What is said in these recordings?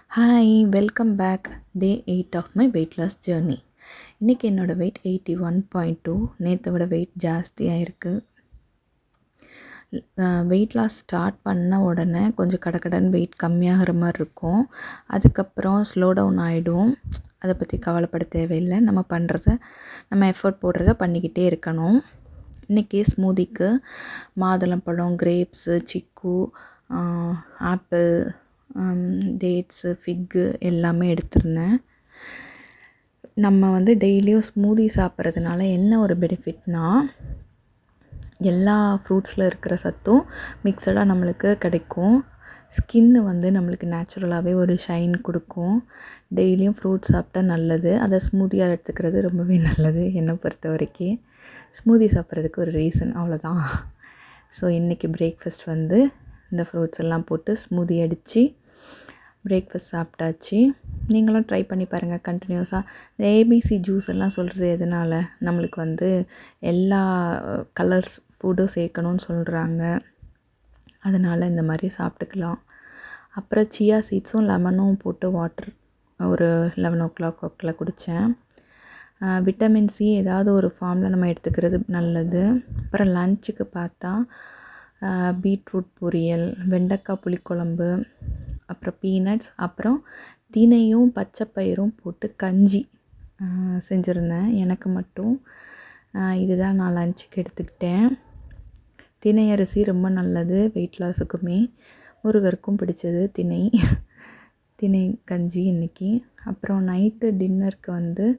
Hi welcome back. Day 8 of my weight loss journey. இன்றைக்கி என்னோடய wait 81.2. நேற்றை விட வெயிட் ஜாஸ்தியாக இருக்குது. வெயிட் லாஸ் ஸ்டார்ட் பண்ண உடனே கொஞ்சம் கடகடன் வெயிட் கம்மியாகிற மாதிரி இருக்கும். அதுக்கப்புறம் ஸ்லோ டவுன் ஆகிடும். அதை பற்றி கவலைப்பட தேவையில்லை. நம்ம எஃபர்ட் போடுறத பண்ணிக்கிட்டே இருக்கணும். இன்றைக்கி ஸ்மூதிக்கு மாதுளம்பழம், கிரேப்ஸு, சிக்கு, ஆப்பிள், டேட்ஸு, ஃபிக்கு எல்லாமே எடுத்திருந்தேன். நம்ம டெய்லியும் ஸ்மூதி சாப்பிட்றதுனால என்ன ஒரு பெனிஃபிட்னால், எல்லா ஃப்ரூட்ஸில் இருக்கிற சத்தும் மிக்சடாக நம்மளுக்கு கிடைக்கும். ஸ்கின்னு நம்மளுக்கு நேச்சுரலாகவே ஒரு ஷைன் கொடுக்கும். டெய்லியும் ஃப்ரூட்ஸ் சாப்பிட்டா நல்லது. அதை ஸ்மூதியாக எடுத்துக்கிறது ரொம்பவே நல்லது என்னை பொறுத்த வரைக்கும். ஸ்மூதி சாப்பிட்றதுக்கு ஒரு ரீசன், அவ்வளோதான். ஸோ இன்றைக்கி பிரேக்ஃபாஸ்ட் இந்த ஃப்ரூட்ஸ் எல்லாம் போட்டு ஸ்மூதி அடித்து பிரேக்ஃபாஸ்ட் சாப்பிட்டாச்சு. நீங்களும் ட்ரை பண்ணி பாருங்கள் கண்டினியூஸாக. இந்த ஏபிசி ஜூஸ் எல்லாம் சொல்கிறது எதனால், நம்மளுக்கு எல்லா கலர்ஸ் ஃபுட்டும் சேர்க்கணும்னு சொல்கிறாங்க. அதனால் இந்த மாதிரி சாப்பிட்டுக்கலாம். அப்புறம் சியா சீட்ஸும் லெமனும் போட்டு வாட்டர் ஒரு 11 o'clock குடித்தேன். விட்டமின் சி ஏதாவது ஒரு ஃபார்மில் நம்ம எடுத்துக்கிறது நல்லது. அப்புறம் லன்ச்சுக்கு பார்த்தா பீட்ரூட் பொரியல், வெண்டைக்காய் புளிக்குழம்பு, அப்புறம் பீனட்ஸ், அப்புறம் தினையும் பச்சைப்பயிரும் போட்டு கஞ்சி செஞ்சுருந்தேன் எனக்கு மட்டும். இதுதான் நான் லன்ச்சுக்கு எடுத்துக்கிட்டேன். தினை அரிசி ரொம்ப நல்லது வெயிட் லாஸுக்குமே. முருகருக்கும் பிடிச்சது தினை கஞ்சி இன்றைக்கி. அப்புறம் நைட்டு டின்னருக்கு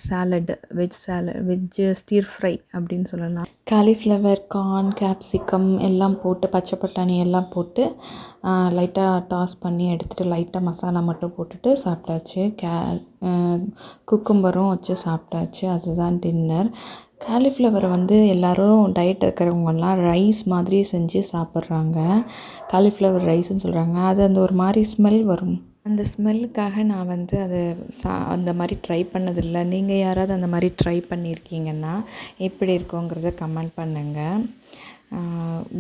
சாலட், வெஜ் ஸ்டீர் ஃப்ரை அப்படின்னு சொல்லலாம். காலிஃப்ளவர், கார்ன், கேப்சிகம் எல்லாம் போட்டு, பச்சை பட்டாணி எல்லாம் போட்டு லைட்டாக டாஸ் பண்ணி எடுத்துகிட்டு லைட்டாக மசாலா மட்டும் போட்டுட்டு சாப்பிட்டாச்சு. குக்கும்பரும் வச்சு சாப்பிட்டாச்சு. அதுதான் டின்னர். காலிஃப்ளவரை எல்லோரும் டயட் இருக்கிறவங்கலாம் ரைஸ் மாதிரி செஞ்சு சாப்பிட்றாங்க. காலிஃப்ளவர் ரைஸ்ன்னு சொல்கிறாங்க. அது ஒரு மாதிரி ஸ்மெல் வரும். அந்த ஸ்மெல்லுக்காக நான் அதை அந்த மாதிரி ட்ரை பண்ணதில்லை. நீங்கள் யாராவது அந்த மாதிரி ட்ரை பண்ணியிருக்கீங்கன்னா எப்படி இருக்குங்கிறத கமெண்ட் பண்ணுங்கள்.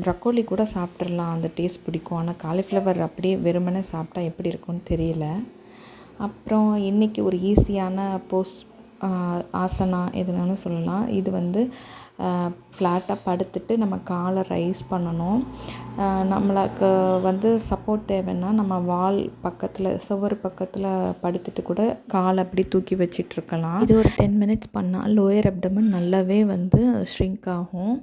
ப்ரக்கோலி கூட சாப்பிட்றலாம், அந்த டேஸ்ட் பிடிக்கும். ஆனால் காலிஃப்ளவர் அப்படியே வெறுமனே சாப்பிட்டா எப்படி இருக்கும்னு தெரியல. அப்புறம் இன்றைக்கி ஒரு ஈஸியான ஆசனா எதுனாலும் சொல்லலாம். இது ஃப்ளாட்டாக படுத்துட்டு நம்ம காலை ரைஸ் பண்ணணும். நம்மளுக்கு சப்போர்ட் தேவைன்னா நம்ம வால் பக்கத்தில், சுவர் பக்கத்தில் படுத்துட்டு கூட காலை அப்படி தூக்கி வச்சிட்ருக்கலாம். இது ஒரு 10 minutes பண்ணால் லோயர் அப்டமன் நல்லாவே ஷ்ரிங்க் ஆகும்.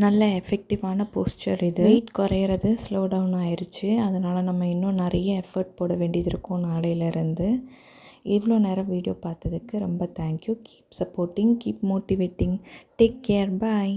நல்ல எஃபெக்டிவான போஸ்டர் இது. வெயிட் குறையிறது ஸ்லோ டவுன் ஆயிடுச்சு. அதனால் நம்ம இன்னும் நிறைய எஃபர்ட் போட வேண்டியது இருக்கும் நாளையிலேருந்து. இவ்வளோ நேரம் வீடியோ பார்த்ததுக்கு ரொம்ப thank you. Keep supporting, keep motivating. Take care. பாய்.